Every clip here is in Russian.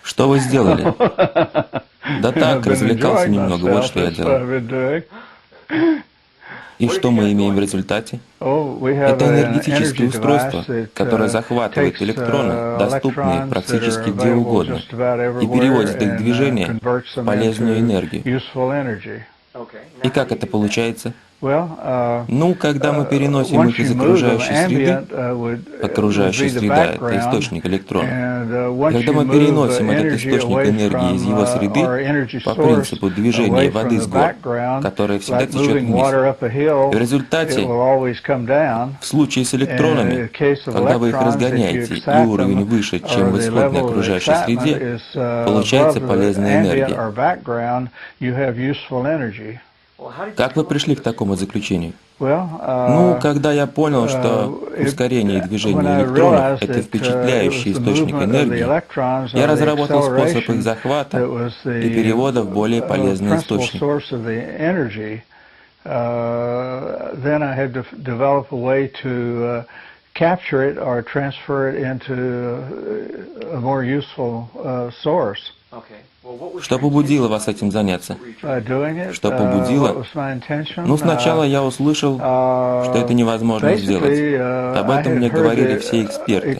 Что вы сделали? Да так, развлекался немного, вот что я делал. И что мы имеем в результате? Это энергетическое устройство, которое захватывает электроны, доступные практически где угодно, и переводит их движение в полезную энергию. И как это получается? Ну, когда мы переносим их из окружающей среды, окружающая среда — это источник электронов, когда мы переносим этот источник энергии из его среды по принципу движения воды с гор, которая всегда течет вниз, в результате, в случае с электронами, когда вы их разгоняете и уровень выше, чем в исходной окружающей среде, получается полезная энергия. Как вы пришли к такому заключению? Ну, когда я понял, что ускорение движения электронов — это впечатляющий источник энергии, я разработал способ их захвата и перевода в более полезный источник. Capture it or transfer it into a more useful source. Что побудило вас этим заняться? Что побудило? Ну, сначала я услышал, что это невозможно сделать. Об этом мне говорили все эксперты.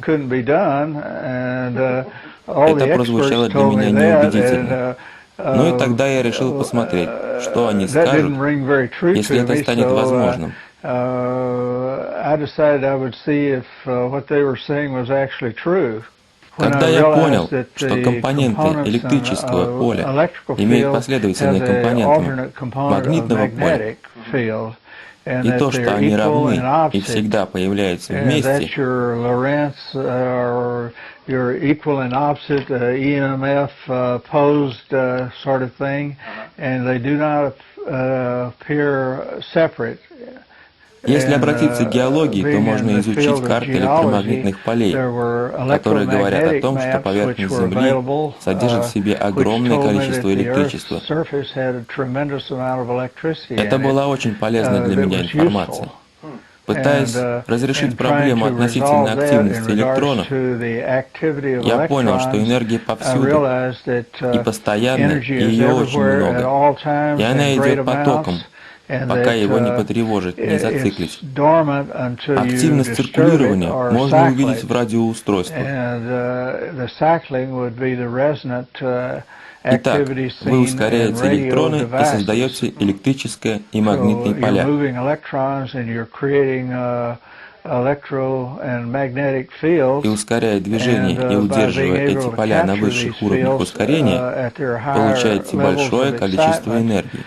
Это прозвучало для меня неубедительно. Ну и тогда я решил посмотреть, что они скажут, если это станет возможным. Когда я понял, что компоненты электрического поля имеют последовательные компоненты магнитного поля, и то, что они равны и всегда появляются вместе, если обратиться к геологии, то можно изучить карты электромагнитных полей, которые говорят о том, что поверхность Земли содержит в себе огромное количество электричества. Это была очень полезная для меня информация. Пытаясь разрешить проблему относительной активности электронов, я понял, что энергия повсюду и постоянно, и ее очень много, и она идет потоком, пока его не потревожит, не зациклить. Активность циркулирования можно увидеть в радиоустройствах. Итак, вы ускоряете электроны и создаете электрическое и магнитные поля. И ускоряя движение и удерживая эти поля на высших уровнях ускорения, получаете большое количество энергии.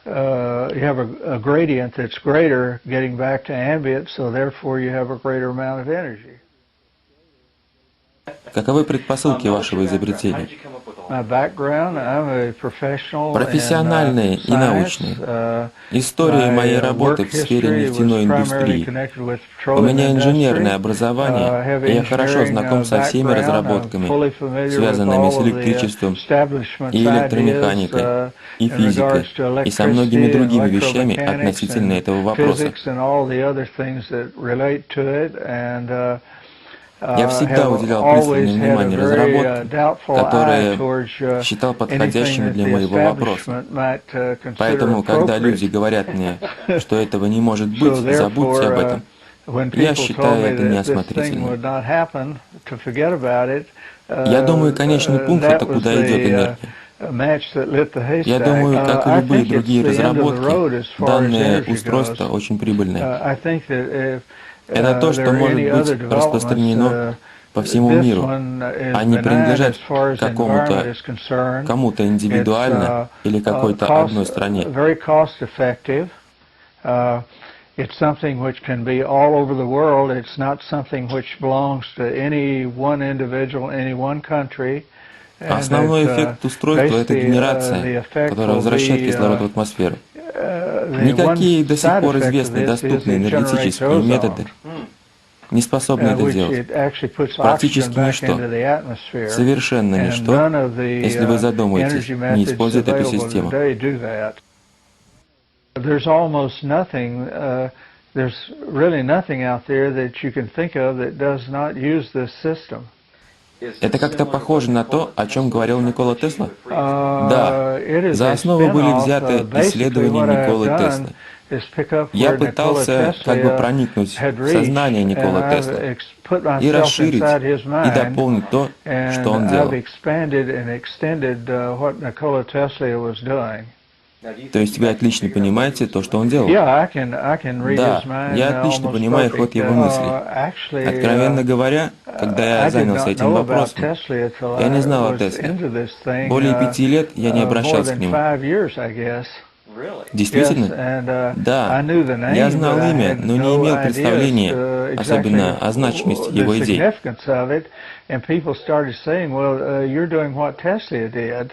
You have a gradient that's greater getting back to ambient, so therefore you have a greater amount of energy. Каковы предпосылки вашего изобретения? Профессиональные и научные. История моей работы в сфере нефтяной индустрии. У меня инженерное образование, и я хорошо знаком со всеми разработками, связанными с электричеством и электромеханикой, и физикой, и со многими другими вещами относительно этого вопроса. Я всегда уделял пристальное внимание разработкам, которые считал подходящими для моего вопроса. Поэтому, когда люди говорят мне, что этого не может быть, забудьте об этом, я считаю это неосмотрительным. Я думаю, конечный пункт — это куда идет энергия. Я думаю, как и любые другие разработки, данное устройство очень прибыльное. Это то, что может быть распространено по всему миру, а не принадлежать кому-то индивидуально или какой-то одной стране. It's something which can be all over the world. It's not something which belongs to any one individual, any one country. Основной эффект устройства — это генерация, которая возвращает кислород в атмосферу. Никакие до сих пор известные доступные энергетические методы не способны это делать. Практически ничто, совершенно ничто, если вы задумаетесь, не использует эту систему. There's almost nothing, there's really nothing out there that you can think of that does not use this system. Это как-то похоже на то, о чем говорил Никола Тесла? Да, It is за a основу были spin-off. взяты Basically, исследования what I have Николы done Теслы. is pick up Я where Nikola пытался как бы Tesla проникнуть had в сознание reached, and Николы I've Теслы put и myself расширить inside his и mind, дополнить то, что and он I've делал. expanded and extended what Nikola Tesla was doing. То есть вы отлично понимаете то, что он делал? Yeah, I can read his Да, mind я отлично almost понимаю ход perfect. его мыслей. Actually, Откровенно говоря, когда я I did занялся not этим know about вопросом, Tesla until я не I знал о was Тесле. into this thing Более 5 лет я не more обращался к than нему. 5 years, I guess. Yes, Действительно? and Да, I knew the я name, but знал I имя, had но не no имел idea as представления, to exactly особенно о значимости the его идей. significance of it. And people started saying, "Well, you're doing what Tesla did,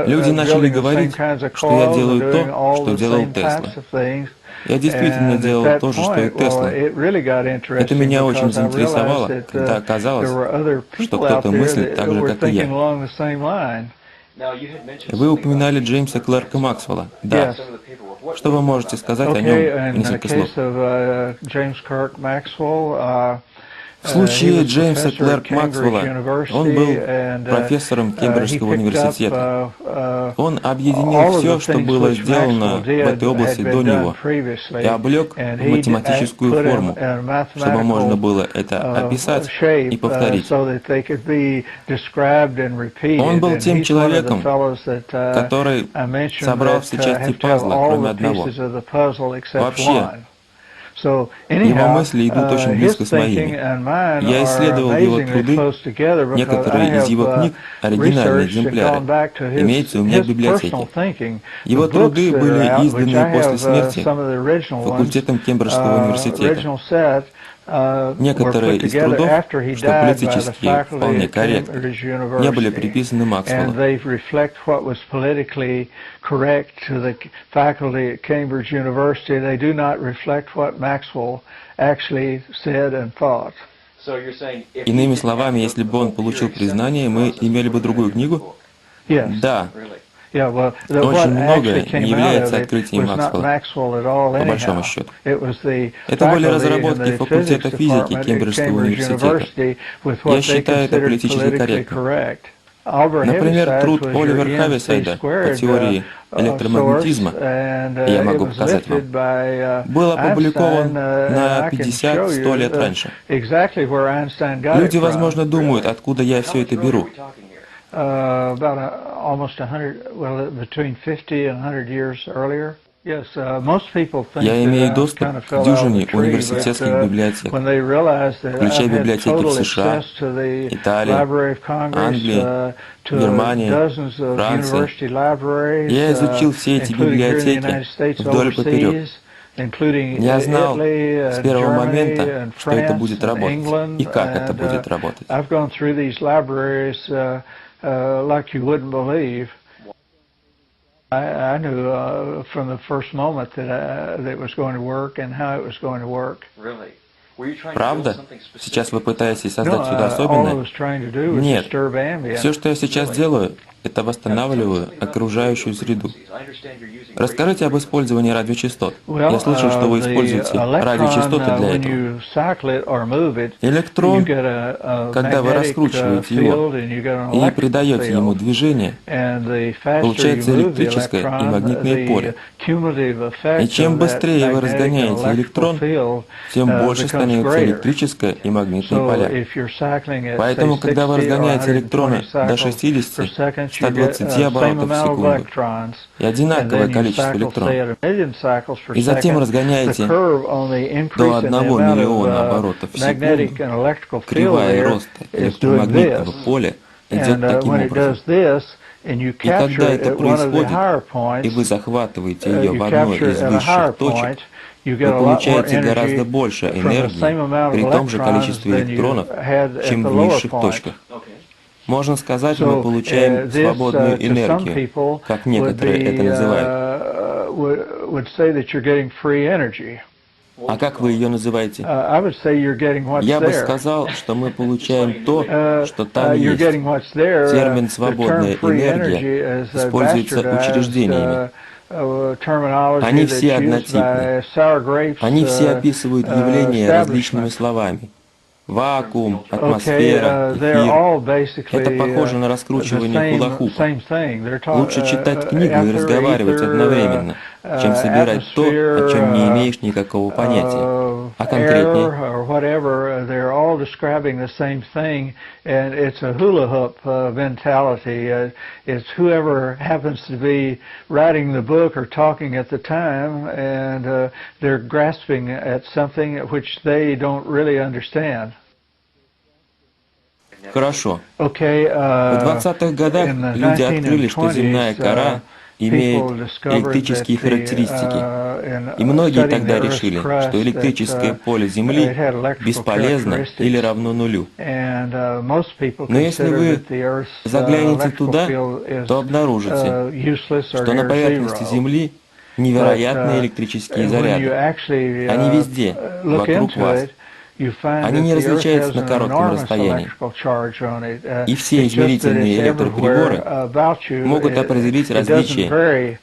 Люди начали building the same говорить, kinds of что я coils and делаю doing то, all что the делал same Тесла. types of things." Я действительно And at делал that то же, что и point, well, Тесла. it really got Это interesting меня очень because I realized заинтересовало, that когда there оказалось, were other что people out кто-то there мыслит that так же, were как и thinking я. along the same line. Вы упоминали Джеймса Клэрка Максвелла. Да. Yes. Что вы можете сказать о Okay, нем? in the Несколько слов. case of James Clerk Maxwell, В he случае was Джеймса professor at Клэрк Cambridge Максвелла, он был University, and профессором he Кембриджского picked up университета. Он объединил all of the все, что things было which Maxwell сделано в did этой had области been до done него, и previously, облег and в he математическую put them форму, in a чтобы можно mathematical было это описать и shape повторить. so that they could be described and Он repeated. был And тем he's one of the человеком, fellows that который I mentioned собрал that все части have to have пазла, all кроме the одного. pieces of the puzzle except Вообще, one. So его anyhow, мысли идут очень his близко с thinking моими. and mine Я are исследовал его amazingly труды, close together because I некоторые из его have книг, оригинальные researched and экземпляры, gone back to имеются у меня в his personal библиотеке. thinking. The Его books труды that are были out, which изданы I после have смерти some of the original ones, факультетом Кембриджского университета. original set, were Некоторые put из together трудов, after he что died by the политически faculty вполне at корректны, Cambridge не были University. приписаны And Максвеллу. they reflect what was politically correct to the faculty at Cambridge University. They do not reflect what Maxwell actually said and thought. Иными словами, если бы он получил признание, мы имели бы другую книгу? Yes. Да. Yeah, well, Очень what многое actually не came out является of it открытием was not Максвелла, Maxwell at all по большому anyhow. счету. It was the Это были faculty in разработки the physics факультета физики department at Кембриджского Cambridge университета. University with Я what they считаю это considered политически politically корректно. correct. Oliver Например, Heaviside's труд was your Оливера EMC Хависайда по squared теории source, электромагнетизма, and я it могу was показать вам, lifted by был опубликован Einstein, and на I can show 50-100 лет you раньше. exactly where Einstein got it Люди, from. возможно, думают, откуда я все это беру. About almost 100, well, between 50 and 100 years earlier. Yes, most people think Я имею that I доступ kind of к fell out of the дюжине tree, университетских but библиотек, when they realized that включая I've had библиотеки в total США, access to the Италии, Library of Congress, Англии, to Германии, dozens of Франции, university libraries, я изучил все эти including here in the библиотеки United States, вдоль и поперек. overseas, including Я знал Italy, с первого Germany, момента, and что это France, будет and работать England, и как это and будет работать. I've gone through these libraries like you wouldn't believe. I knew from the first moment that it was going to work and how it was going to work. Правда? Сейчас вы пытаетесь создать No, что-то all I особенное? was trying to do was Нет. disturb ambient. Все, что я сейчас делаю, это восстанавливаю окружающую среду. Расскажите об использовании радиочастот. Я слышал, что вы используете радиочастоты для этого. Электрон, когда вы раскручиваете его и придаете ему движение, получается электрическое и магнитное поле. И чем быстрее вы разгоняете электрон, тем больше становится электрическое и магнитные поля. Поэтому, когда вы разгоняете электроны до 60-120 оборотов в секунду и одинаковое количество электронов, и затем разгоняете до 1 миллиона оборотов в секунду, кривая роста электромагнитного поля идет таким образом. И когда это происходит, и вы захватываете ее в одной из высших точек, вы получаете гораздо больше энергии при том же количестве электронов, чем в низших точках. Можно сказать, мы получаем свободную энергию, как некоторые это называют. А как вы ее называете? Я бы сказал, что мы получаем то, что там есть. Термин «свободная энергия» используется учреждениями. Они все однотипны. Они все описывают явления различными словами. Вакуум, Okay, атмосфера, they're эфир. all Это basically похоже на the раскручивание хула-хупа. same thing. They're Лучше читать книгу и ether, разговаривать ether, одновременно, чем собирать то, о чем не atmosphere, имеешь никакого понятия. А конкретнее? air, or whatever. They're all describing the same thing, and it's a hula hoop mentality. It's whoever happens to be writing the book or talking at the time, and they're grasping at something which they don't really understand. Хорошо. Okay, В 20-х годах in the люди 19 and открыли, что земная 20s, кора имеет people discovered that электрические характеристики. in И многие studying the тогда Earth's решили, что crust электрическое that поле it Земли had electrical бесполезно или characteristics, равно нулю. and most people Но если consider вы that the Earth's заглянете electrical туда, field is то обнаружите, useless or что на near поверхности zero. Земли But невероятные электрические when you заряды. actually Они везде, look вокруг into вас. it, you find Они that не the Earth различаются has на an коротком enormous расстоянии. electrical charge on it. И все It's just that it's измерительные электроприборы everywhere about you. могут определить It doesn't различие vary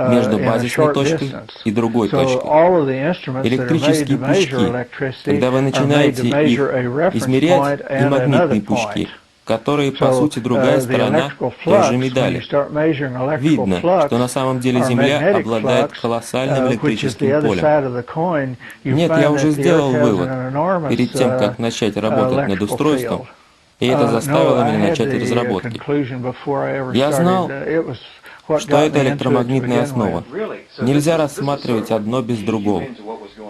между in a базисной short точкой distance. и другой So точкой. all of the instruments that are made Электрические to measure пучки, electricity когда вы are made to начинаете measure их a reference измерять, point и and another магнитные point. пучки, которые, по So сути, другая the сторона electrical той же flux, when you медали. start measuring electrical Видно, flux что на самом деле or Земля magnetic обладает flux, колоссальным which is the электрическим other полем. side of the coin, you Нет, я find уже that the Earth сделал has вывод an enormous перед тем, как начать работать над electrical устройством, field. и это No, заставило I меня had начать the разработки. conclusion before I ever Я знал, started. It was what что got это me into it to электромагнитная begin основа. with. Нельзя рассматривать одно без другого.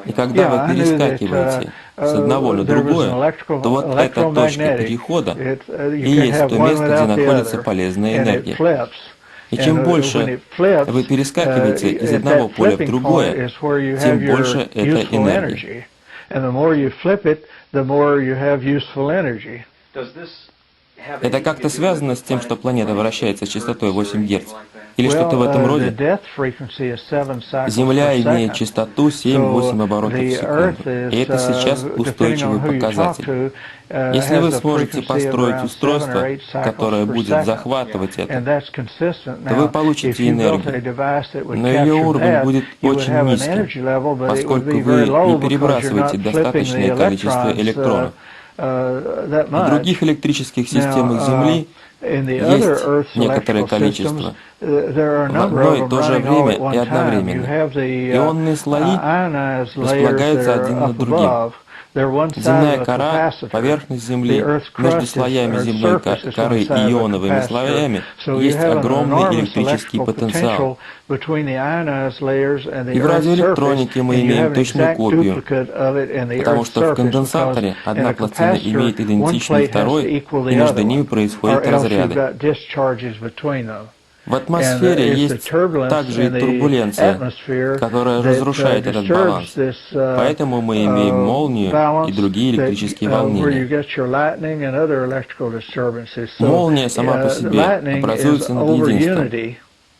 И когда Yeah, вы I knew that перескакиваете с одного на there was an другое, то вот эта точка electromagnetic. перехода You и can есть have то one место, где without the находится other, полезная and it энергия. flips. И And чем when больше it flips, вы перескакиваете из at одного that поля в flipping point другое, is where you have тем your больше это useful энергия. energy. And the more you flip it, the more you have useful energy. Это как-то связано с тем, что планета вращается с частотой 8 Гц? Или что-то в этом the роде? death frequency is 7 cycles Земля per имеет second. частоту 7-8 оборотов в The секунду. Earth is, И это сейчас depending on устойчивый who you talk показатель. to, Если вы has a сможете frequency of построить around 7 or устройство, 8 cycles которое per будет second. захватывать And это, that's consistent. то вы Now, if получите you built a энергию. device that would Но ее capture уровень that, будет you would очень have an низким, energy level, but it would поскольку be very вы low не because you're перебрасываете not flipping the достаточное количество electrons электронов. that В much. других электрических системах Now, Земли in the other есть Earth's некоторое electrical systems, количество there are a в number одно of и them то же running all время at и one time. You одновременно. have the Ионные слои ionized layers that располагаются are один над up другим. above. They're one side Земная of a кора, capacitor. поверхность The Земли, Earth's между crust слоями or земной surface is коры one и side of a ионовыми capacitor. слоями So you есть have an огромный enormous электрический electrical потенциал. potential between the ionized layers and the И в Earth's surface, радиоэлектронике мы and you имеем have an точную exact копию, duplicate of it in the потому Earth's что в surface, because конденсаторе in одна a пластина capacitor, имеет one идентичный plate has to второй, equal и the между other ними one, or происходят else you've разряды. got discharges between them. В And атмосфере it's the есть turbulence также и in the турбуленция, atmosphere которая that разрушает этот disturbs баланс. this Поэтому мы имеем молнию и balance, другие that электрические where you волнения. get your lightning and other electrical disturbances. So Молния сама по себе lightning is образуется над over единством. unity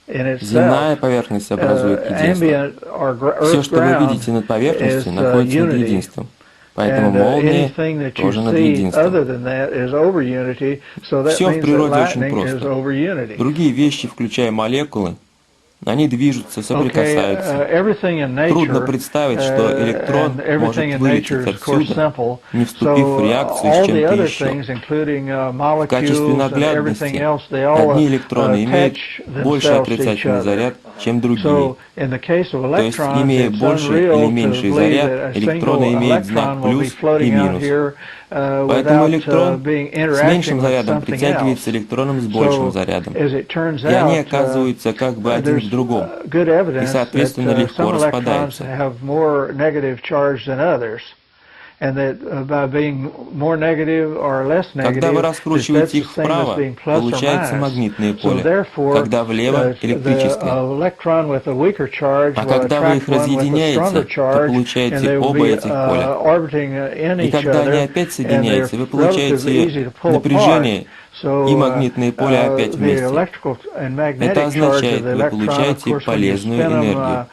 in itself. Земная поверхность образует единство. Ambient or Все, earth что вы ground видите над поверхностью, is находится над unity. единством. Поэтому And молния anything that you тоже над see единством. other than that is over unity, so that Все в means that природе очень lightning is просто. over unity. Другие вещи, включая молекулы, они движутся, соприкасаются. Трудно представить, что электрон может вылететь отсюда, не вступив в реакцию с чем-то еще. В качестве наглядности одни электроны имеют больше отрицательный заряд, чем другие. То есть, имея больше или меньший заряд, электроны имеют знак плюс и минус. Поэтому электрон с меньшим зарядом притягивается электроном с большим зарядом. И они оказываются как бы один в другом. И, соответственно, легко распадаются. Когда вы раскручиваете их вправо, получается магнитное поле, когда влево — электрическое. А когда вы их разъединяете, то получаете оба этих поля. И когда они опять соединяются, вы получаете напряжение и магнитное поле опять вместе. Это означает, вы получаете полезную энергию.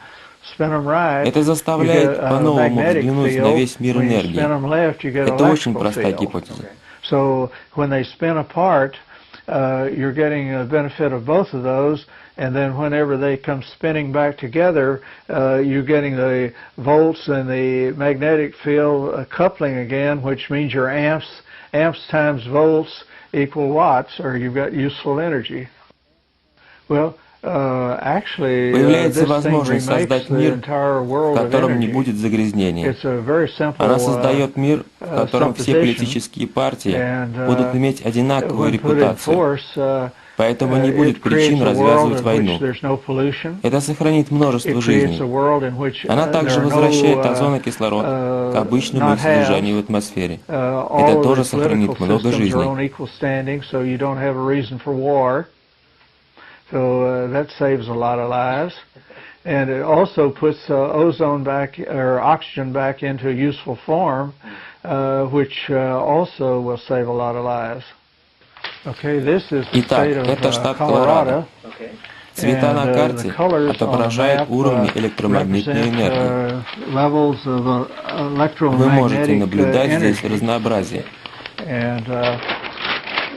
Это заставляет по-новому взглянуть на весь мир энергии. Это очень простая гипотеза. So when they spin apart, you're getting a benefit of both of those, and then whenever they come spinning back together, you're getting the volts and the magnetic field coupling again, which means your amps times volts equal watts, or you've got useful energy. Well, actually, Появляется this thing возможность создать remakes the мир, entire в world of котором не energy. будет загрязнения. It's a very simple Она создает мир, в котором все supposition, политические партии and будут иметь одинаковую when put in репутацию. force, Поэтому не it будет причин creates a world развязывать in which войну. there's no pollution. Это сохранит It множество creates жизней. a world in which Она также there are возвращает no озонокислород к обычному not их haves. содержанию в атмосфере. All Это of тоже the сохранит political много systems are жизней. on equal standing, so you don't have a reason for war. So that saves a lot of lives. And it also puts ozone back, or oxygen back into a useful form, which also will save a lot of lives. Okay, this is the Итак, state это of штат Colorado. Колорадо. Цвета на карте отображают уровни электромагнитной энергии. Вы можете наблюдать здесь разнообразие. And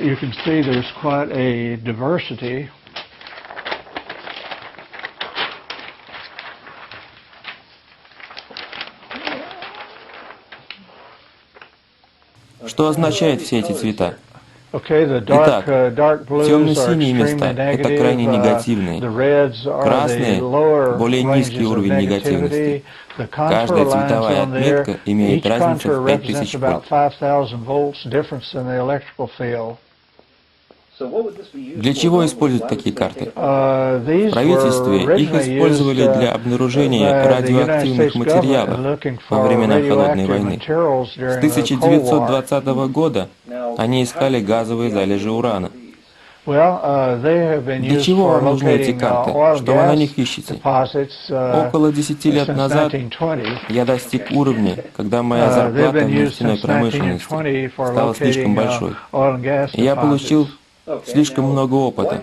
you can see there's quite a diversity. Что означают все эти цвета? Итак, темно-синие места – это крайне негативные. Красные – более низкий уровень негативности. Каждая цветовая отметка имеет разницу в 5000 вольт. Для чего используют такие карты? В правительстве их использовали для обнаружения радиоактивных материалов во времена Холодной войны. С 1920 года они искали газовые залежи урана. Для чего вам нужны эти карты? Что вы на них ищете? Около 10 лет назад я достиг уровня, когда моя зарплата в нефтяной промышленности стала слишком большой. И я получил слишком много опыта.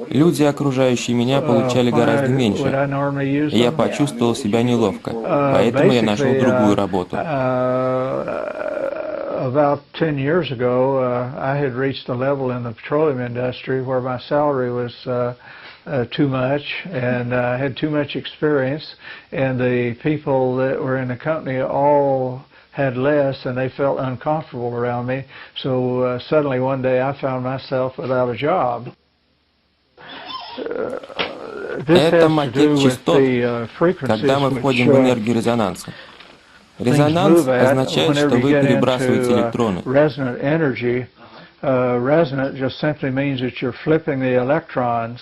Люди, окружающие меня, получали гораздо меньше. И я почувствовал себя неловко. Поэтому я нашел другую работу. About 10 years ago, I had reached a level in the petroleum industry where my salary was too much, and I had too much experience, and the people that were in the company all had less, and they felt uncomfortable around me. So suddenly one day I found myself without a job. Это макет частот, когда мы входим в энергию резонанса. Резонанс означает, что вы перебрасываете электроны. Resonant just simply means that you're flipping the electrons.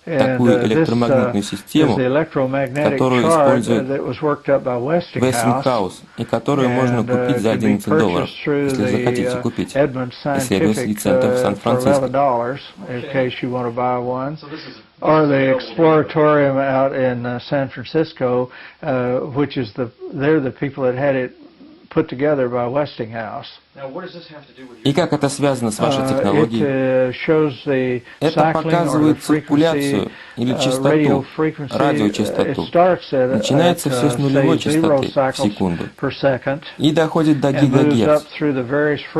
Такую электромагнитную систему, которую использует Westinghouse и которую можно купить за $11, если захотите купить, и следует с центов Сан-Франциско. Or the Exploratorium out in San Francisco, which is they're the people that had it put together by Westinghouse. И как это связано с вашей технологией? Это показывает циркуляцию или частоту, радиочастоту. Начинается все с нулевой частоты в секунду и доходит до гигагерц,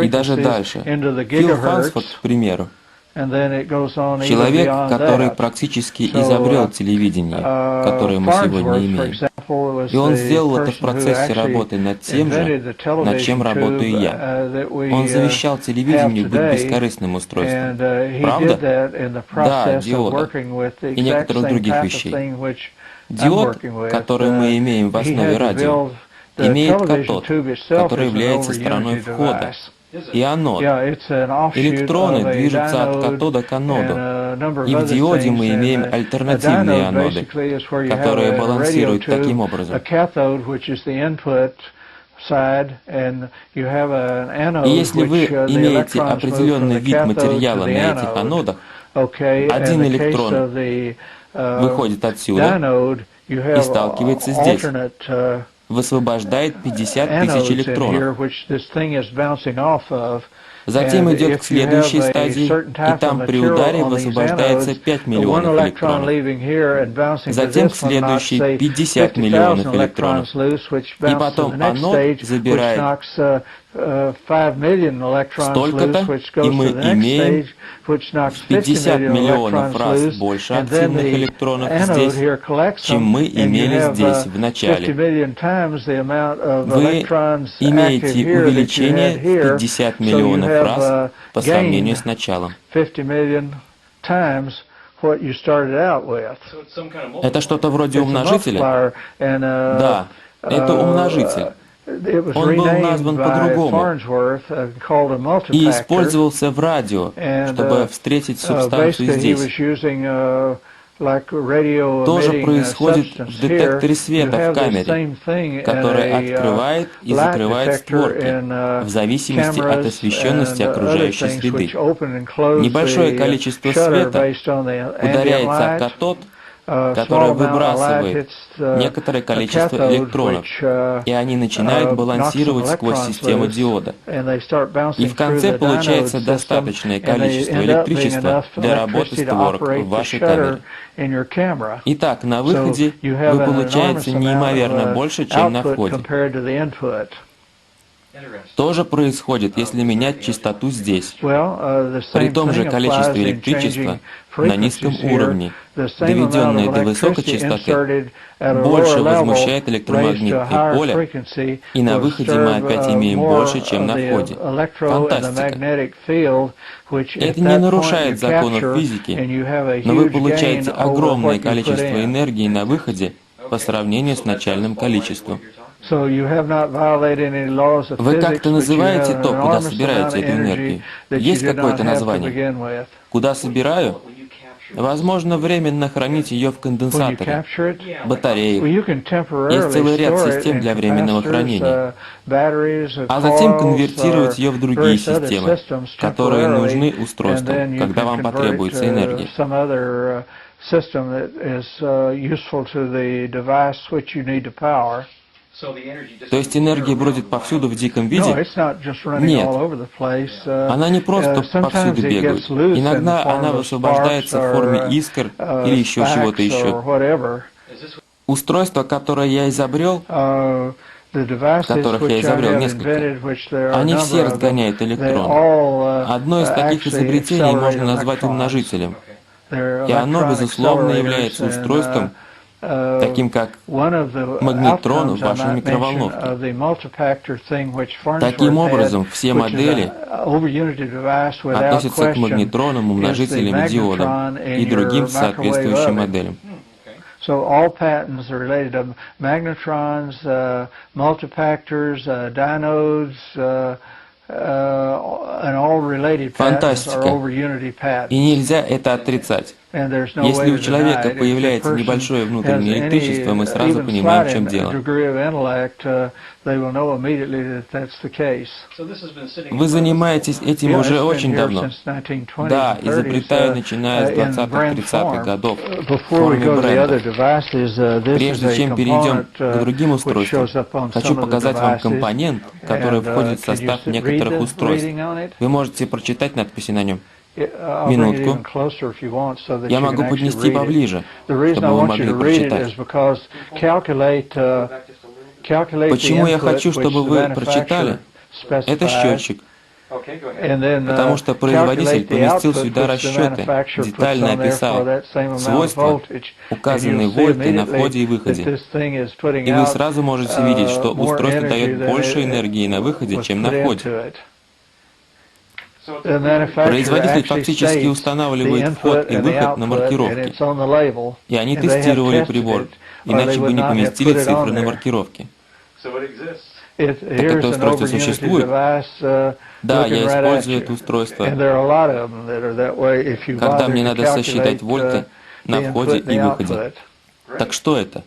и даже дальше. Фил Хансфорд, к примеру, человек, который практически изобрел телевидение, которое мы сегодня имеем. И он сделал это в процессе работы над тем же, над чем работаю я. Он завещал телевидению быть бескорыстным устройством. Правда? Да, диода. И некоторых других вещей. Диод, который мы имеем в основе радио, имеет катод, который является стороной входа, и анод. Электроны движутся от катода к аноду. И в диоде мы имеем альтернативные аноды, которые балансируют таким образом. И если вы имеете определенный вид материала на этих анодах, один электрон выходит отсюда и сталкивается здесь, высвобождает 50 000 электронов. Затем идет к следующей стадии, и там при ударе высвобождается 5 миллионов электронов. Затем к следующей 50 миллионов электронов. И потом анод забирает столько-то, и мы имеем в 50 миллионов раз больше активных электронов здесь, чем мы имели здесь в начале. Вы имеете увеличение в 50 миллионов раз по сравнению с началом. Это что-то вроде умножителя? Да, это умножитель. Он был назван по-другому и использовался в радио, чтобы встретить субстанцию здесь. Тоже происходит в детекторе света в камере, который открывает и закрывает створки в зависимости от освещенности окружающей среды. Небольшое количество света ударяется о катод, которая выбрасывает некоторое количество электронов, и они начинают балансировать сквозь систему диода. И в конце получается достаточное количество электричества для работы створок в вашей камере. Итак, на выходе вы получаете неимоверно больше, чем на входе. То же происходит, если менять частоту здесь. При том же количестве электричества на низком уровне, доведенное до высокой частоты, больше возмущает электромагнитное поле, и на выходе мы опять имеем больше, чем на входе. Фантастика. Это не нарушает законов физики, но вы получаете огромное количество энергии на выходе по сравнению с начальным количеством. Вы как-то называете то, куда собираете эту энергию? Есть какое-то название? Куда собираю? Возможно, временно хранить ее в конденсаторе, батареях. Есть целый ряд систем для временного хранения. А затем конвертировать ее в другие системы, которые нужны устройству, когда вам потребуется энергия. То есть энергия бродит повсюду в диком виде? Нет. Она не просто повсюду бегает. Иногда она высвобождается в форме искр или еще чего-то еще. Устройства, которые я изобрел, которых я изобрел несколько, они все разгоняют электроны. Одно из таких изобретений можно назвать умножителем. И оно, безусловно, является устройством, таким как магнетрон в вашей микроволновке. Таким образом, все модели относятся к магнетронам, умножителям и диодам и другим соответствующим моделям. So all patents are related to magnetrons, multifactors, diodes, and all related patents are over unity patents. И нельзя это отрицать. Если у человека появляется небольшое внутреннее электричество, мы сразу понимаем, в чем дело. Вы занимаетесь этим уже очень давно. Да, изобретаю, начиная с 20-30-х годов в форме бренда. Прежде чем перейдем к другим устройствам, хочу показать вам компонент, который входит в состав некоторых устройств. Вы можете прочитать надписи на нем. Минутку. Я могу поднести поближе, чтобы вы могли прочитать. Почему я хочу, чтобы вы прочитали? Это счетчик. Потому что производитель поместил сюда расчеты, детально описал свойства, указанные вольты на входе и выходе. И вы сразу можете видеть, что устройство дает больше энергии на выходе, чем на входе. Производитель фактически устанавливает вход и выход на маркировке. И они тестировали прибор, иначе бы не поместили цифры на маркировке. Так это устройство существует? Да, я использую это устройство, когда мне надо сосчитать вольты на входе и выходе. Так что это?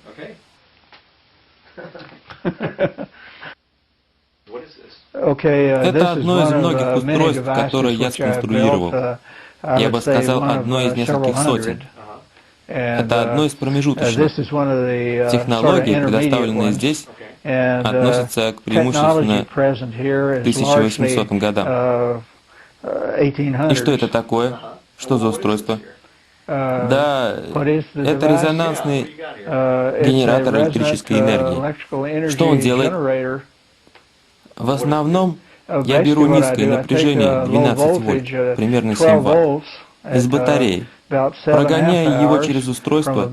Это одно из многих устройств, которые я сконструировал. Я бы сказал, одно из нескольких сотен. Это одно из промежуточных. Технологии, предоставленные здесь, относятся к преимущественно 1800 годам. 1800s. И что это такое? Что за устройство? Да, это резонансный генератор электрической энергии. Что он делает? В основном я беру низкое напряжение, 12 вольт, примерно 7 ватт, из батареи, прогоняю его через устройство.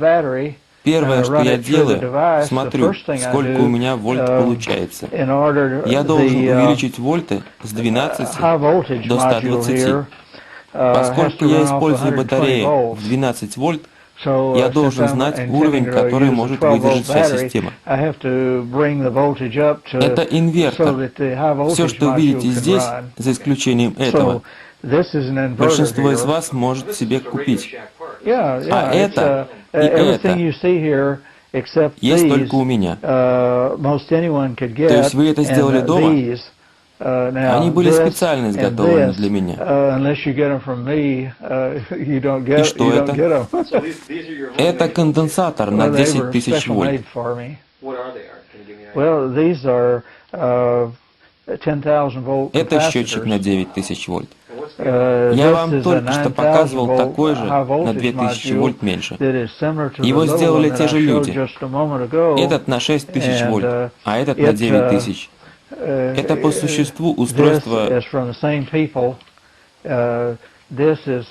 Первое, что я делаю, смотрю, сколько у меня вольт получается. Я должен увеличить вольты с 12 до 120. Поскольку я использую батареи в 12 вольт, я должен знать уровень, который может выдержать вся система. Это инвертор. Все, что вы видите здесь, за исключением этого, большинство из вас может себе купить. А это и это есть только у меня. То есть вы это сделали дома? Они были специально изготовлены для меня. И что это? Это конденсатор на 10 тысяч вольт. Это счетчик на 9 тысяч вольт. Я вам только что показывал такой же на 2000 вольт меньше. Его сделали те же люди. Этот на 6000 вольт, а этот на 9000. Это по существу устройство. This is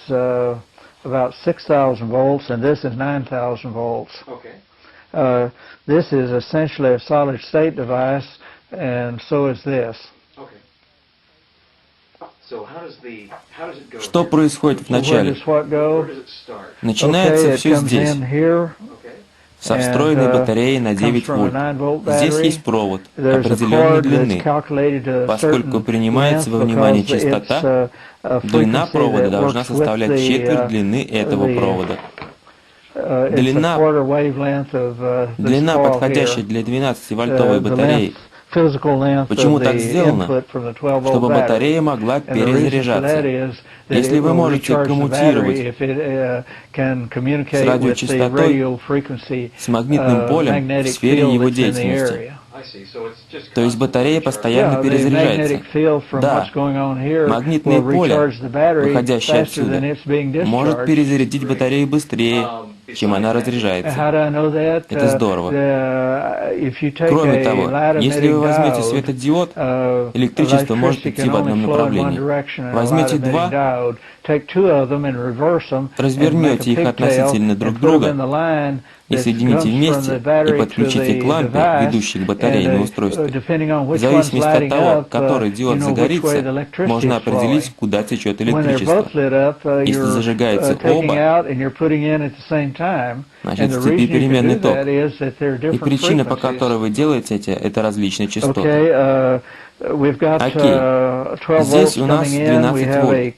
about 6,000 volts, and this is 9,000 volts. This is essentially a solid-state device, and so is this. Что происходит вначале? Начинается все здесь, со встроенной батареей на 9 вольт. Здесь есть провод определенной длины. Поскольку принимается во внимание частота, длина провода должна составлять четверть длины этого провода. Длина, подходящая для 12-вольтовой батареи. Почему так сделано? Чтобы батарея могла перезаряжаться. Если вы можете коммутировать с радиочастотой, с магнитным полем в сфере его деятельности, то есть батарея постоянно перезаряжается. Да, магнитное поле, выходящее отсюда, может перезарядить батарею быстрее, чем она разряжается. Это здорово. Кроме того, если вы возьмете светодиод, электричество может идти в одном направлении. Возьмите два, развернете их относительно друг друга и соедините вместе и подключите к лампе, ведущей к батарее на устройстве. В зависимости от того, который диод загорится, можно определить, куда течет электричество. Если зажигается оба, значит в цепи переменный ток. И причина, по которой вы делаете это различные частоты. Окей, здесь у нас 12 вольт.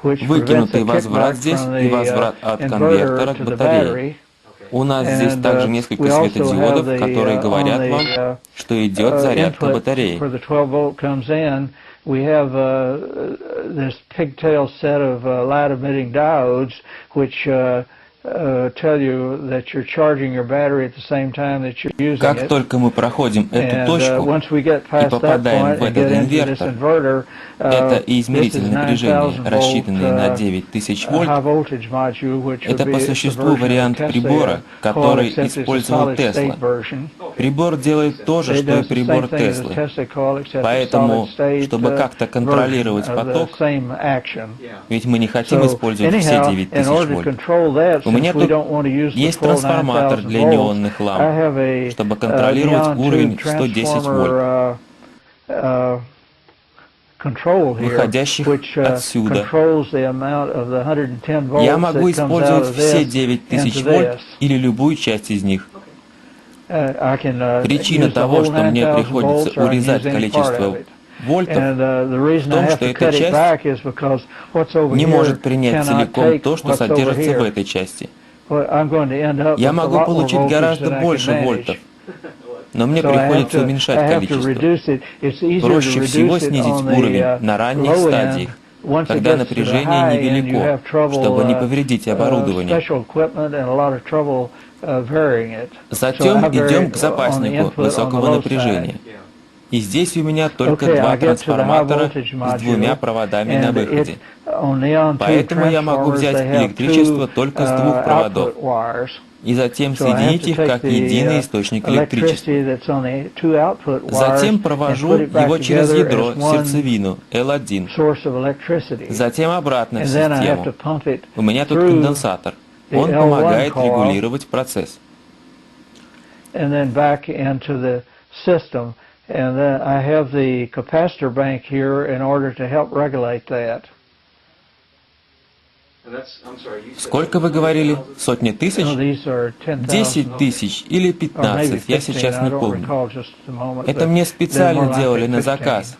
Выкинутый возврат здесь и возврат от конвертера к батарее. У нас здесь также несколько светодиодов, которые говорят вам, что идет зарядка батареи. We have this pigtail set of light-emitting diodes, which tell you that you're charging your battery at the same time that you're using it. Как только мы проходим эту точку и попадаем в этот инвертор, это и измеритель напряжения, рассчитанный на 9000 вольт, это по существу вариант прибора, который использовал Тесла. Прибор делает то же, что и прибор Теслы. Поэтому, чтобы как-то контролировать поток, ведь мы не хотим использовать все 9000 вольт. У меня тут есть трансформатор для неонных ламп, чтобы контролировать уровень 110 вольт, выходящих отсюда. Я могу использовать все 9000 вольт или любую часть из них. Причина того, что мне приходится урезать количество вольтов, в том, что эта часть не может принять целиком то, что содержится в этой части. Я могу получить гораздо больше вольтов, но мне приходится уменьшать количество. Проще всего снизить уровень на ранних стадиях, когда напряжение невелико, чтобы не повредить оборудование. Затем идем к запаснику высокого напряжения. И здесь у меня только Okay, два I get to the high трансформатора voltage с двумя module, проводами на and выходе. on neon tube Поэтому я могу transformers, взять they have two электричество только с двух проводов output wires. и затем So I have соединить to их take как единый the источник electricity электричества. that's on the two output wires Затем and put провожу it back его через together as ядро, one сердцевину, L1. source of electricity. Затем обратно в And then I have to систему. pump it У меня тут through конденсатор. the Он L1 помогает coil регулировать процесс. and then back into the system. And then I have the capacitor bank here in order to help regulate that. Сколько вы говорили? Сотни тысяч? So these are 10 10,000 тысяч или or maybe 15, я 15. сейчас не I don't помню. recall just at the moment, Это but мне they're more специально делали likely на 15. заказ.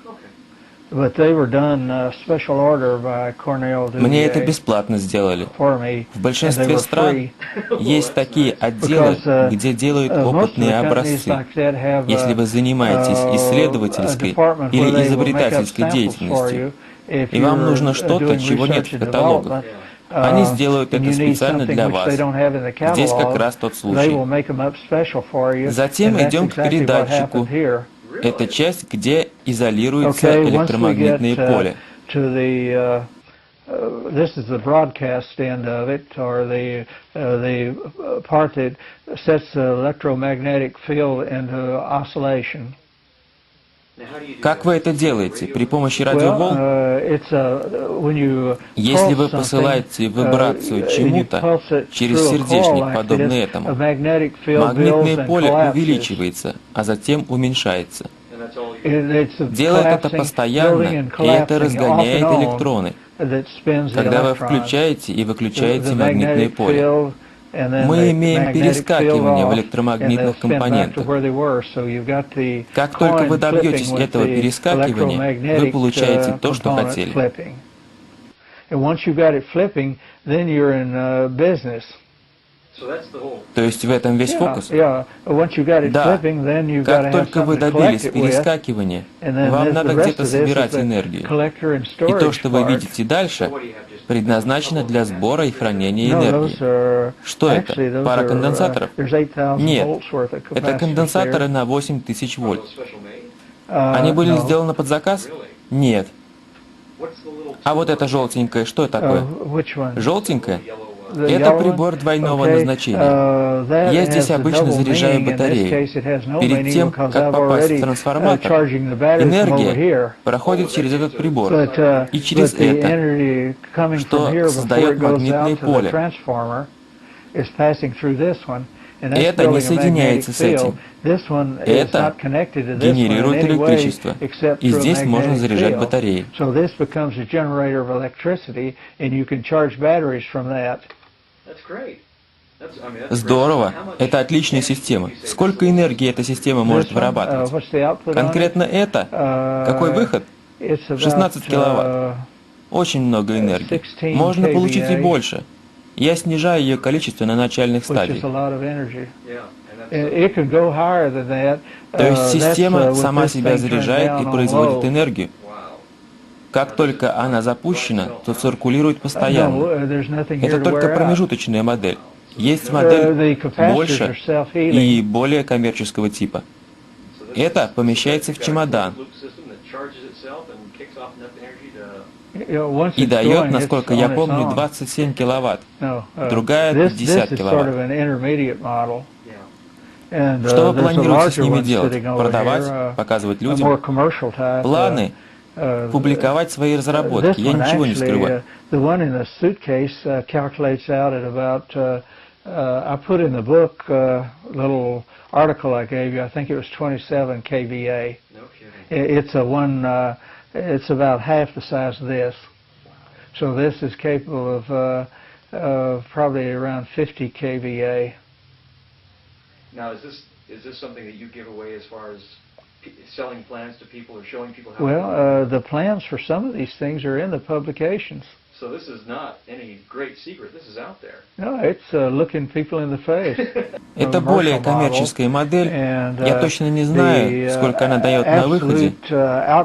But they were done special order by Cornell Мне это Duvier бесплатно сделали. for me, В and they большинстве were стран free. есть такие отделы, Because где делают most of the опытные companies образцы. like that have Если вы занимаетесь a исследовательской department where или they will make up изобретательской samples for деятельностью, you if и вам you're нужно что-то, doing чего нет research в and каталогах, development. они сделают And это you need специально something для which they вас. don't have in the Здесь как catalog, раз тот they случай. will make them up special for you, Затем and that's идем к exactly what передатчику. happened here. Это часть, где изолируется Okay, once we get электромагнитное поле. to the this is the broadcast end of it, or the part that sets the electromagnetic field into oscillation. Как вы это делаете? При помощи Well, радиоволн? when you Если pulse вы something, посылаете вибрацию and you чему-то pulse it через through a coil сердечник, like подобный this, этому, a magnetic field магнитное builds and поле collapses. увеличивается, а затем уменьшается. It's a Делает это collapsing, building постоянно, and и это collapsing off and разгоняет on электроны, that spins the когда вы electrons. включаете и выключаете The магнитное magnetic поле. field, and then Мы the имеем magnetic field перескакивание в off, and they'll электромагнитных spin back to компонентах. where they were. So you've got the Как только вы coin добьетесь flipping with этого the перескакивания, вы electromagnetic получаете то, что component хотели. flipping. And once you've got it flipping, then you're in business. То есть в этом весь фокус? Yeah. Once you've got it Да. flipping, then you've got to Как have только вы something to collect добились it with. перескакивания, And then вам the надо rest где-то of this is собирать the энергию. collector and И то, storage что вы part. видите дальше, предназначено для сбора и хранения No, энергии. those are Что это? actually those Пара are конденсаторов? there's 8,000 Нет, volts worth of это capacitors конденсаторы there. на 8000 вольт. Они были No. сделаны под заказ? Нет. А вот это желтенькое, что такое? Which one? Желтенькое? The Это yellow one? прибор двойного Okay, назначения. that Я has здесь a обычно double заряжаю meaning. In this батарею. case, it has no Перед meaning тем, because как I've попасть в already трансформатор, charging the battery from over энергия here. проходит через этот прибор But и через the это, energy coming что from here before создает it goes магнитное out to the поле. transformer is passing through this one. And И that's это не building a magnetic соединяется с этим. field. This one is Это not connected to this one in генерирует any way электричество. except И through a здесь можно magnetic заряжать field. батареи. So this becomes a generator of electricity, and you can charge batteries from that. Здорово. Это отличная система. Сколько энергии эта система может вырабатывать? What's the output on it? Конкретно это? Какой выход? It's about 16 киловатт. Очень много энергии. 16 Можно получить и kVA. больше. Я снижаю ее количество на начальных which is стадиях. a lot of energy. It can go higher than that. То есть система That's, with сама this себя thing turned заряжает down и on производит low. энергию. Как только она запущена, то циркулирует постоянно. No, there's nothing here Это to только wear out. промежуточная модель. Есть модель The capacitors больше are self-healing. и более коммерческого типа. Это помещается в чемодан Once и it's дает, going, насколько it's я on its помню, own. 27 киловатт. No, Другая this 50 is sort киловатт. of an intermediate model. And Что вы there's a планируете с larger ними one делать? sitting over Продавать, here, показывать a more людям? commercial type. Планы публиковать свои This разработки. Я one ничего не actually, скрываю. the one in the suitcase calculates out at about. I put in the book little article I gave you. I think it was 27 kVA. No kidding. It's a one. It's about half the size of this. So this is capable of probably around 50 kVA. Now, is this something that you give away as far as selling plans to people or showing people how? Well, the plans for some of these things are in the publications. So this is not any great secret. This is out there. No, it's looking people in the face. Это более коммерческая модель. Я точно не знаю, сколько она дает на выходе,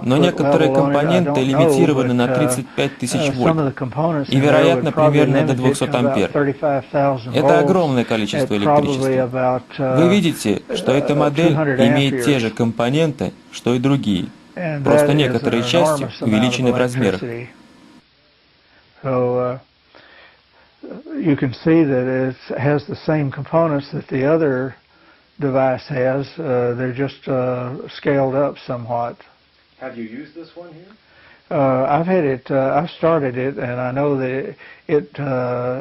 но некоторые компоненты лимитированы на 35 тысяч вольт и, вероятно, примерно до 200 ампер. Это огромное количество электричества. Вы видите, что эта модель имеет те же компоненты, что и другие. Просто некоторые части увеличены в размерах. So you can see that it has the same components that the other device has. They're just scaled up somewhat. Have you used this one here? I've had it. I've started it, and I know that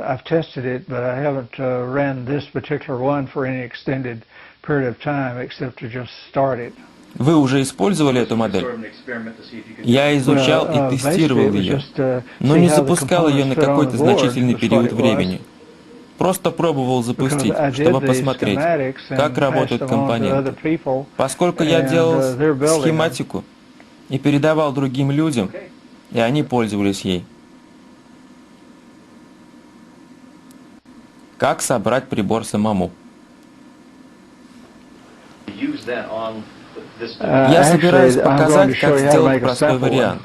I've tested it, but I haven't ran this particular one for any extended period of time, except to just start it. Вы уже использовали эту модель? Я изучал и тестировал ее, но не запускал ее на какой-то значительный период времени. Просто пробовал запустить, чтобы посмотреть, как работают компоненты. Поскольку я делал схематику и передавал другим людям, и они пользовались ей. Как собрать прибор самому? Я собираюсь показать, как сделать простой вариант.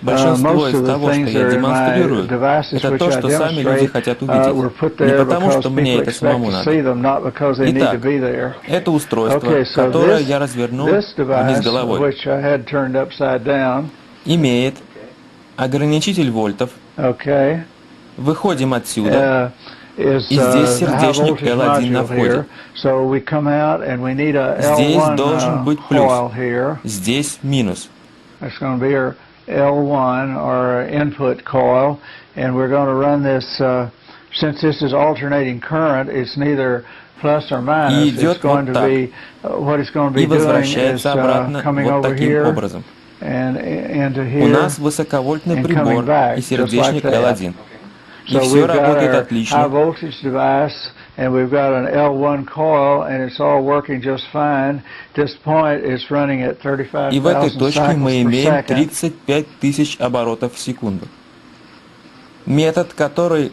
Большинство из того, что я демонстрирую, это то, что сами люди хотят увидеть. Не потому, что мне это самому надо. Итак, это устройство, которое я развернул вниз головой, имеет ограничитель вольтов. Выходим отсюда. И здесь сердечник L1 на входе. Здесь должен быть плюс, здесь минус. L1 or input coil, and we're going to run this, since this is alternating current, it's neither plus or minus, it's going to be, what it's going to be doing is coming over here and into here. У нас высоковольтный прибор и сердечник L1. So we've got our high voltage device, and we've got an L1 coil, and it's all working just fine. At this point, it's running at 35,000 И в этой точке мы cycles per имеем second. 35 тысяч оборотов в секунду. Метод, которого я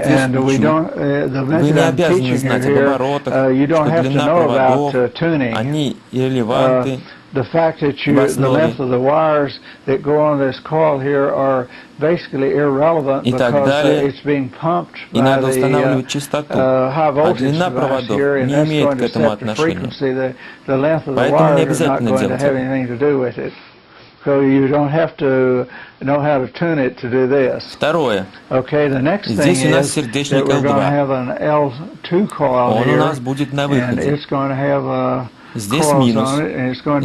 здесь учу, вы не обязаны знать об оборотах, что длина проводов, они иррелевантны. The fact that the length of the wires that go on this coil here are basically irrelevant because it's being pumped by the high voltage device here, and that's going to set the frequency. The length of the wires are not going to have anything to do with it. So you don't have to know how to tune it to do this. Второе. Okay, the next thing is that we're going to have an L2 coil Он у here, нас будет на and выходе. it's going to have a Здесь минус,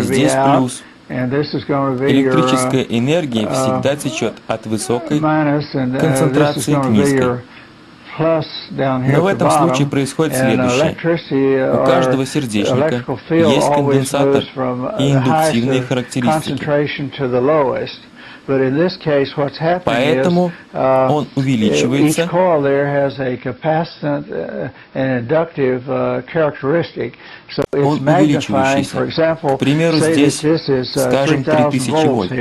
здесь плюс. Электрическая энергия всегда течет от высокой концентрации к низкой. Но в этом случае происходит следующее. У каждого сердечника есть конденсатор и индуктивные характеристики. Поэтому он увеличивается. Он увеличивающийся. К примеру, здесь, скажем, 3000 вольт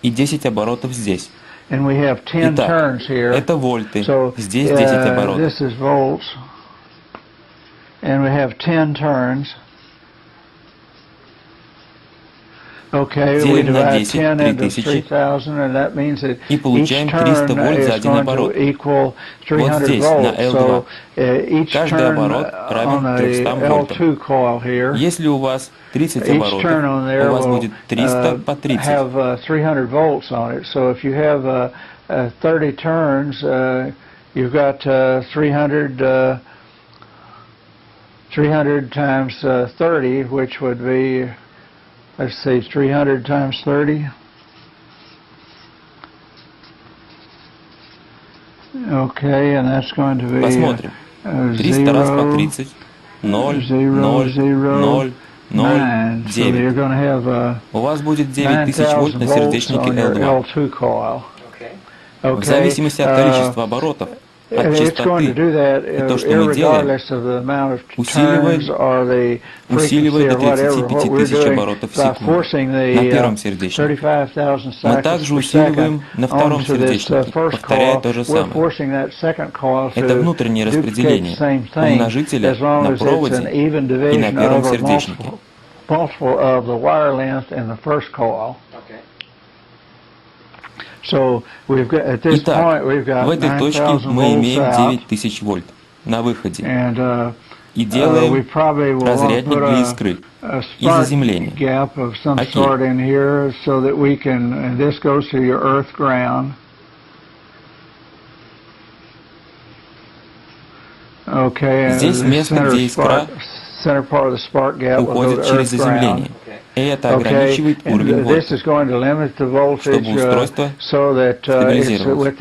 и 10 оборотов здесь. Итак, это вольты, здесь 10 оборотов. Делим на 10 3000 и получаем 300 вольт за один оборот. Вот здесь, на L2. Каждый оборот равен 300 вольтам. Если у вас 30 оборотов, у вас будет 300 по 30. So if you have 30 turns, you've got 300 times 30, which would be, let's see, 300 times 30. Okay, and that's going to be Посмотрим. 300 раз по 30. 0, 0, 0, 0, 9. У вас будет 9000 вольт на сердечнике L2. В зависимости от количества оборотов от частоты. И то, что мы делаем, усиливает до 35 тысяч оборотов в секунду на первом сердечнике. Мы также усиливаем на втором сердечнике, повторяя то же самое. Это внутреннее распределение умножителя на проводе и на первом сердечнике. Итак, в этой точке мы имеем 9000 вольт на выходе и делаем разрядник для искры и заземления. Здесь место, где искра уходит через заземление. И это ограничивает уровень вольта, чтобы устройство стабилизировалось.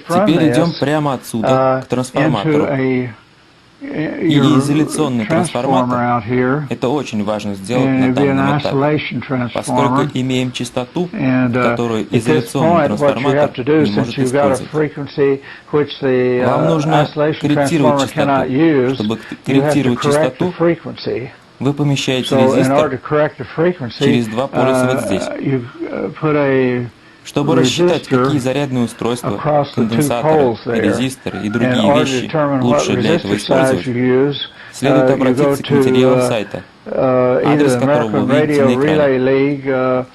Теперь идем прямо отсюда к трансформатору. И изоляционный трансформатор, это очень важно сделать на данном этапе, поскольку имеем частоту, которую изоляционный трансформатор не может использовать. Вам нужно корректировать частоту. Чтобы корректировать частоту, вы помещаете резистор через два полюса вот здесь. Чтобы рассчитать, какие зарядные устройства, конденсаторы, резисторы и другие вещи лучше для этого использовать, следует обратиться к материалам сайта, адрес которого вы видите на экране.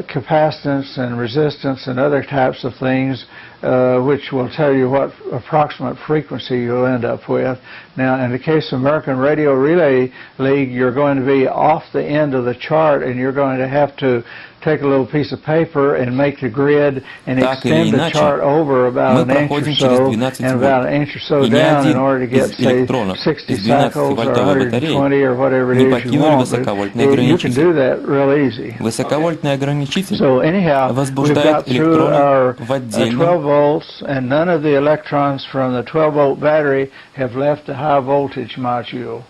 Capacitance and resistance and other types of things, which will tell you what approximate frequency you'll end up with. Now, in the case of American Radio Relay League, you're going to be off the end of the chart, and you're going to have to take a little piece of paper and make the grid and extend the chart over about an inch or so and about an inch or so down in order to get, say, 60 cycles or 120 or whatever it is you want. But you can do that real easy. Высоковольтный ограничитель So anyhow, we've got возбуждает through our электронов в 12 отдельном. volts, and none of the electrons from the 12-volt battery have left the high voltage module.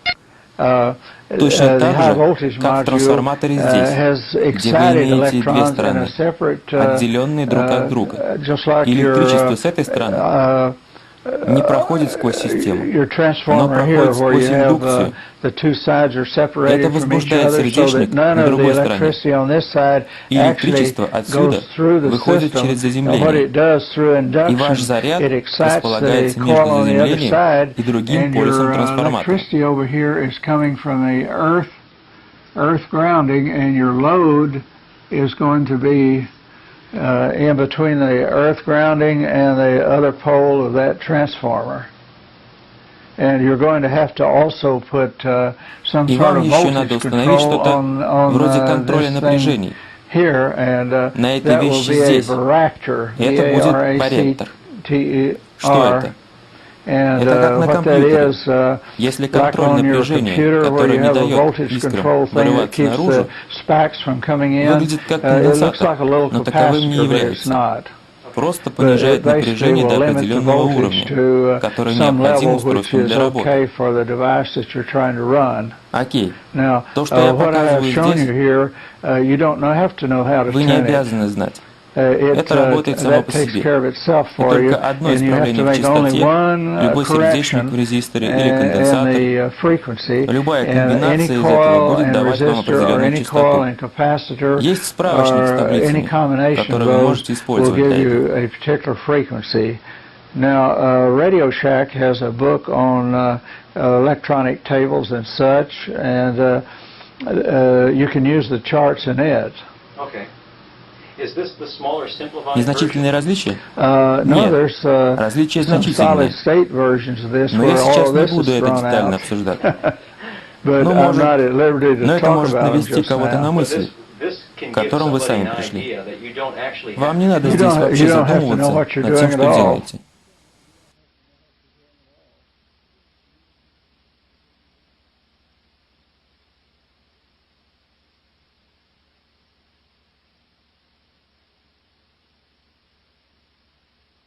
Точно так high же, voltage как в module трансформаторе здесь, has где вы excited имеете две electrons in стороны, a separate, отделенные друг от друга. just like И электричество с your этой стороны не проходит сквозь систему, но проходит сквозь индукцию. Это возбуждает сердечник на другой стороне. И электричество отсюда выходит через заземление. И ваш заряд располагается между заземлением и другим полюсом трансформатора. In between the earth grounding and the other pole of that transformer. And you're going to have to also put some sort of voltage control on this thing here, and that will be a varactor, V-A-R-A-C-T-E-R. And what that is, like on your computer where you have a voltage control thing that keeps the spikes from coming in, it looks like a little capacitor, but it's not. Просто понижает напряжение до определенного уровня, который необходим устройству для работы. Окей. То, что я показываю здесь, вы не обязаны знать. Это работает само по себе. И только одно исправление в частоте, любой сердечник в резисторе или конденсатор, любая комбинация из этого будет давать вам определенную частоту. Есть справочник с таблицами, который вы можете использовать для этого. Now, Radio Shack has a book on electronic tables and such, and you can use the charts in it. Okay. Is this the smaller, simplified Незначительные различия? No, Нет, различия значительные. Но я сейчас не буду это детально обсуждать. Но это может навести кого-то на мысль, к которым вы сами пришли. Вам не надо здесь вообще задумываться над тем, что делаете.